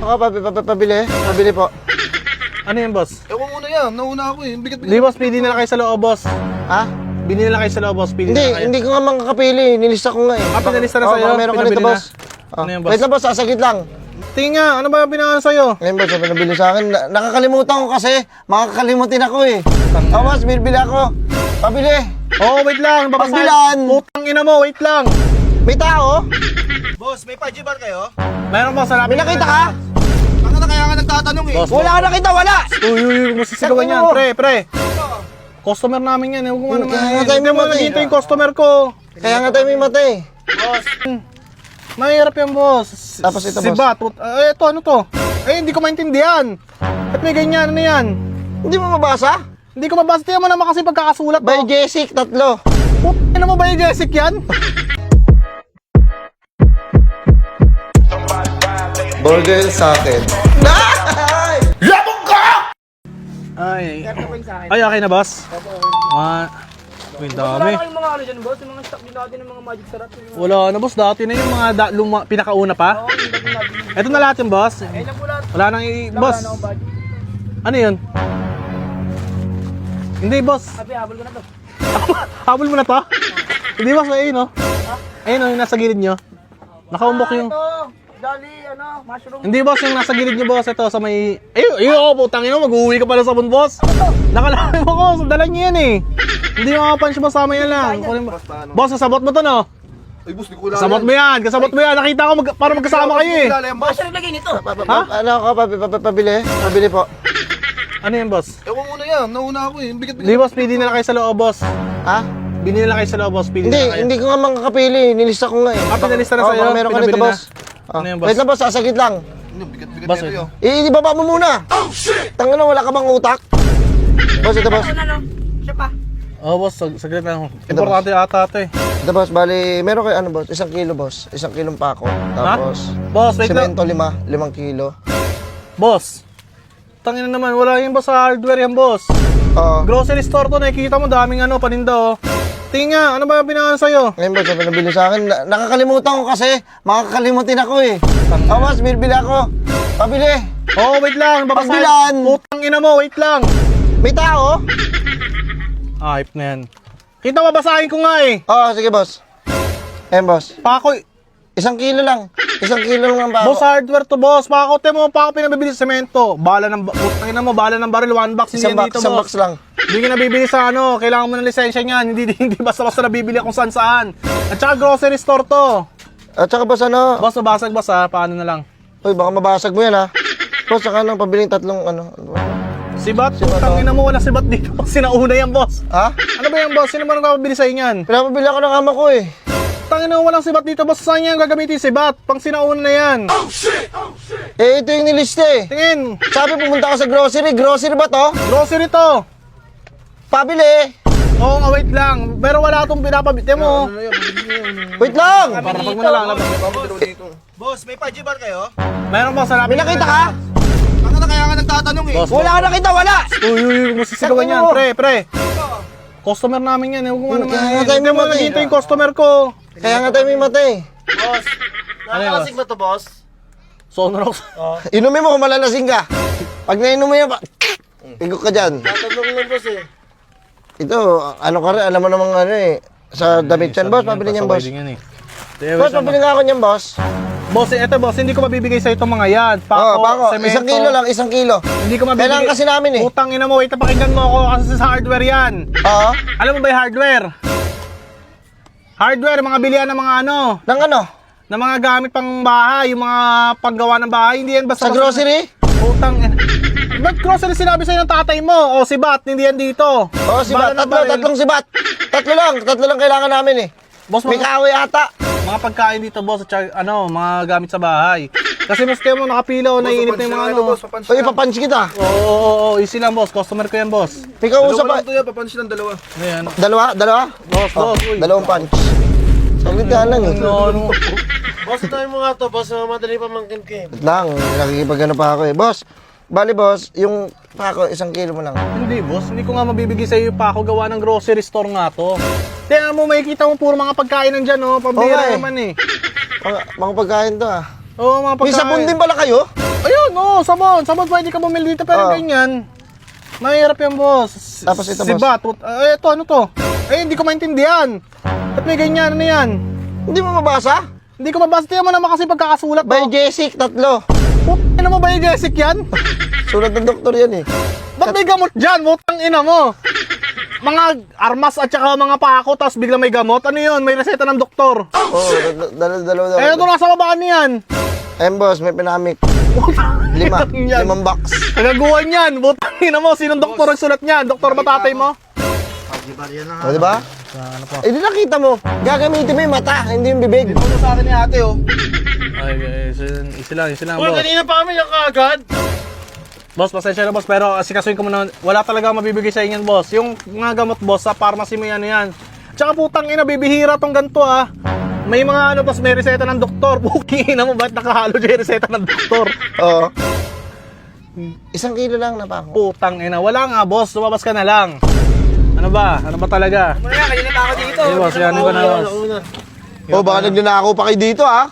Ako, pabili. Pabili po. Ano yan, boss? Ewan mo na yan, nauna ako eh. Bigat-bigat. Hindi, boss, pili na lang kayo sa loob, boss. Ha? Bili na lang kayo sa loob, boss. Pili na lang kayo. Hindi ko nga makakapili. Nilista ko nga eh. Ah, pinalista na sa'yo? baka meron ka nito, Pinabili na? boss. Ano yan, boss? Wait lang, boss. Sasagit lang. Tingin nga, ano ba pinangalan sa'yo? Ngayon, boss, ano nabili sa akin? Nakakalimutan ko kasi. Makakalimutin ako eh. Boss, bili ako. Pabili. Oh, wait lang. Pagbilan. Putang ina mo, wait lang. May tao? Boss, may pajibar kayo? Meron, boss. May nakita ka? Baka na kaya nga nagtatanong eh. Boss, Wala ka nakita, wala! Uy, masisigawan yan. Sabi mo. Pre. Customer namin yan. Huwag mo naman. Kaya nga tayo Hindi mo mamatay. naghihintay yung customer ko. Kaya nga tayo may mata eh. Boss. Mahirap yan, boss. Tapos ito, si boss. Bat. Ito, ano to? Hindi ko maintindihan. At may ganyan, ano yan? Hindi mo mabasa? Hindi ko mabasa. Tiyan mo naman kasi pagkakasulat. By Jessic, 3. Ano mo ba yung Jessic yan? Burger sa akin. Ay, okay na, boss? Uy, dami. Wala kayong mga ano dyan, boss? Yung mga stock din natin ng mga magic sarap. Wala na, boss. Dati na yung mga pinakauna pa. Oo, yung dati natin. Ito na lahat yung boss. Ayun lang po lahat. Wala nang boss. Wala na akong budget. Ano yun? Hindi, boss. Sabi, habol ko na to. Habol mo na to? Hindi, boss. Ayun, no? Ayun, no? Yung nasa gilid nyo. Nakaumbok yung... Ito, dali, mushroom. Hindi, boss. Yung nasa gilid nyo, boss. Ito, sa may... Ayun, putang ina, mag-uwi ka pala sa sabon, boss. Nakalami mo ko. Dala nyo yan, eh. Hindi makapunch, boss. Sama yan lang. Boss, nasabot mo to, no? Ay, boss, di ko wala Kasabot mo yan. Kasabot mo yan. Nakita ko para magkasama kayo, eh. Boss, ano lagay nito? Ano ako, pabili? Pabili po. Ano yan, boss? Ewan mo na yan, nauna ako eh. Bigat-bigat. Hindi, boss. Pili na lang kayo sa loob, boss. Ha? Bili na lang kayo sa loob, boss. Pili na lang kayo. Hindi ko nga makakapili. Nilista ko nga eh. Ah, pinalista na Oo, sa'yo? baka meron ka nito, Pinabili na? boss. Ano yan, boss? Wait lang, boss. Sasagit lang. Bigat-bigat Boss, nito yun. Ibaba mo muna. Tanga na, wala ka bang utak? Boss, ito, boss. Ano? Siya pa. Oh, boss. Saglit lang. Importante ata ito, eh. Ito, boss. Bali, meron kayo ano, boss? 1 kilo, boss. 1 kilong pako. Tapos, Boss, wait lang. semento 5 kilo. Boss. Tangina naman. Wala yan, boss. Sa hardware yan, boss. Oo. Grocery store to. Nakikita mo daming paninda, oh. Tingin nga. Ano ba pinangalan sa'yo? Ngayon, boss, ano nabili sa akin? Nakakalimutan ko kasi. Makakalimutin ako eh. Boss, bili ako. Pabili. Oh, wait lang. Pagbilan. Putang ina mo. Wait lang. May tao? Hype na yan. Kita mo, basahin ko nga, eh. Oo, sige, boss. Ngayon, boss. Pako. 1 kilo lang. 1 kilo lang ang pako. Boss, hardware to, boss. Pako, mo. Pako pinabibili sa semento. Bala ng... Putang ina mo. Bala ng baril. 1 box. Hindi Isang yan box, dito, isang boss. box lang. Hindi ka nabibili sa kailangan mo ng lisensya niyan. Hindi basta-basta nabibili kung saan-saan. At saka grocery store to. At saka, boss, ano? Boss, mabasag boss ha. Paano na lang? Uy, baka mabasag mo yan, ha? Boss, saka nang pabiling 3 ano. Sibat? Sibat, Putang ina mo, wala sibat dito. Sinauna yan, boss. Ha? Ano ba yan, boss? Sino ba nagpapabili sa inyan? Pinapabili ako ng ama ko eh. Tangina mo, walang sibat dito, boss. Saan yan gagamitin sibat? Pang sinauna na yan. Eh, ito yung nilista eh. Tingin. Sabi pumunta ka sa grocery. Grocery ba to? Grocery to. Pabili. Oo nga, wait lang. Pero wala itong pinapabili mo. Wait lang. Para pag mo na lang. Boss, may pajibar kayo? Meron boss, May nakita ka? Baka na kaya nga nagtatanong eh. Boss, Wala ka nakita, wala. Uy, masisigawan yan. Sabi mo. Pre. Customer namin yan. Huwag mo naman. Kaya nga tayo Hindi mo mamatay. naghihintay yung customer ko. Kaya nga tayo may mata eh. Boss, Ano yun, boss? ba to, boss? Sonrox. Inumin mo kung malalasing ka. Pag nainom mo yan, igok ka dyan. Tatanong lang, boss eh. Ito, ano ka rin, alam mo namang ano eh. Sa damit yan, boss. Pabili niyan, boss. Boss, pabili nga ako niyan, boss. Boss, eto boss, hindi ko mabibigay sa itong mga yan. Oo, bako. semento. 1 kilo lang, 1 kilo. Hindi ko mabibigay. Kailangan kasi namin eh. Utang ina mo, wait, pakinggan mo ako kasi sa hardware yan. Oo. Alam mo ba yung hardware? Hardware, mga bilihan ng mga Nang ano? ng mga gamit pang bahay, yung mga paggawa ng bahay, hindi yan basta Sa grocery? Utang ina. Ba't grocery sinabi sa'yo ng tatay mo? O si Bat, hindi yan dito. Oo, sibat. Bala ng baril. Tatlong sibat. Tatlo lang kailangan namin eh. Boss, May mga, kahoy ata. mga pagkain dito, boss, at saka, mga gamit sa bahay. Kasi mas kayo mo nakapila o naiinip na yung mga boss, papansin O, ipapunch kita. Oo, easy lang, boss. Customer ko yan, boss. May kausap pa. Dalawa lang to yan, papansin lang dalawa. Ayan. Dalawa? Boss, Oh, uy. dalawang punch. Saglit ka lang eh. Ano? Boss, tayo mo nga to, boss. Madali pa mangkin ka eh. Wait lang, nakikipagano pa ako eh. Boss, bali boss, yung pako, 1 kilo mo lang. Hindi, boss. Hindi ko nga mabibigay sa iyo pa ako gawa ng grocery store nga to. Tingnan mo, makikita mo puro mga pagkain nandyan, oh. Pambira Okay. naman, eh. Mga pagkain to ah. Oo, mga May pagkain. sabon din pala kayo? Ayun, oo, sabon. Sabon pwede ka bumili dito pero Oo. ganyan. Mahirap yan, boss. Tapos ito, si boss. Bat. Ito, ano to? Hindi ko maintindihan. Ba't may ganyan? Ano yan? Hindi mo mabasa? Hindi ko mabasa. Tingnan mo naman kasi pagkakasulat By mo. Jessic, 3. Ano mo ba yung Jessic yan? Sulat ng doktor yan eh. Ba't may gamot dyan? Butang ina mo. Mga armas at saka mga pako, tapos biglang may gamot. Ano yun? May reseta ng doktor. Oo, dalawa. Ito nasa babaan niyan. Ayun boss, may pinamik. 5. Yan. 5 box. Nagaguhan yan. Butang ina mo. Sinong doktor ang sulat niyan? Doktor ba tatay mo? O, diba? Ano po? Eh, di nakita mo. Gagamitin mo yung mata, hindi yung bibig. Ano sa akin ni ate, oh. Ay, easy lang, Uy, boss. kanina pa kami yung kaagad. Boss, pasensya na boss, pero sikasuin ko muna. Wala talaga mabibigay sa inyo, boss. Yung mga gamot, boss, sa pharmacy mo yan. Tsaka putang ina, bibihira tong ganito, ah. May mga ano, boss, may reseta ng doktor. Puking ina mo, ba't nakahalo dyan yung reseta ng doktor? Oo. 1 kilo lang na pa ako. Putang ina, wala nga, boss. Lumabas ka na lang. Ano ba? Ano ba talaga? Ano yan, kanina pa ako dito. Sige, boss, yan ko na, boss. O, baka nagnanakaw pa kayo dito, ah.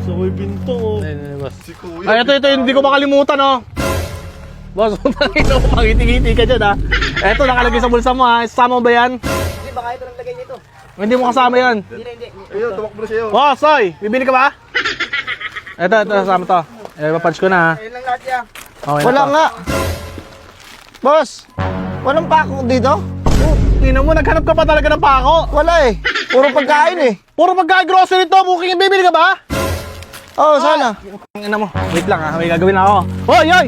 Sabay binto, oh. Boss. Ay, ito, hindi ko makalimutan, oh. Boss, putang ina mo, pangiti-ngiti ka dyan, ah. Ito, nakalagay sa bulsa mo, ha. Isama mo ba yan? Hindi, baka ito lang lagay nito. Hindi mo kasama yan. Hindi. Ayun, tumakbo na siya, oh. Boss, oy, bibili ka ba? Ito, kasama to. Papunch ko na, ha. Ayun lang lahat yan. Okay na Wala to. nga. Boss, walang pako dito? Ina mo, naghanap ka pa talaga ng pako. Wala eh. Puro pagkain eh. Puro pagkain grocery to, booking, bibili ka ba? Oo, sana. Ina mo, wait lang, ha. May gagawin ako. Hoy, hoy!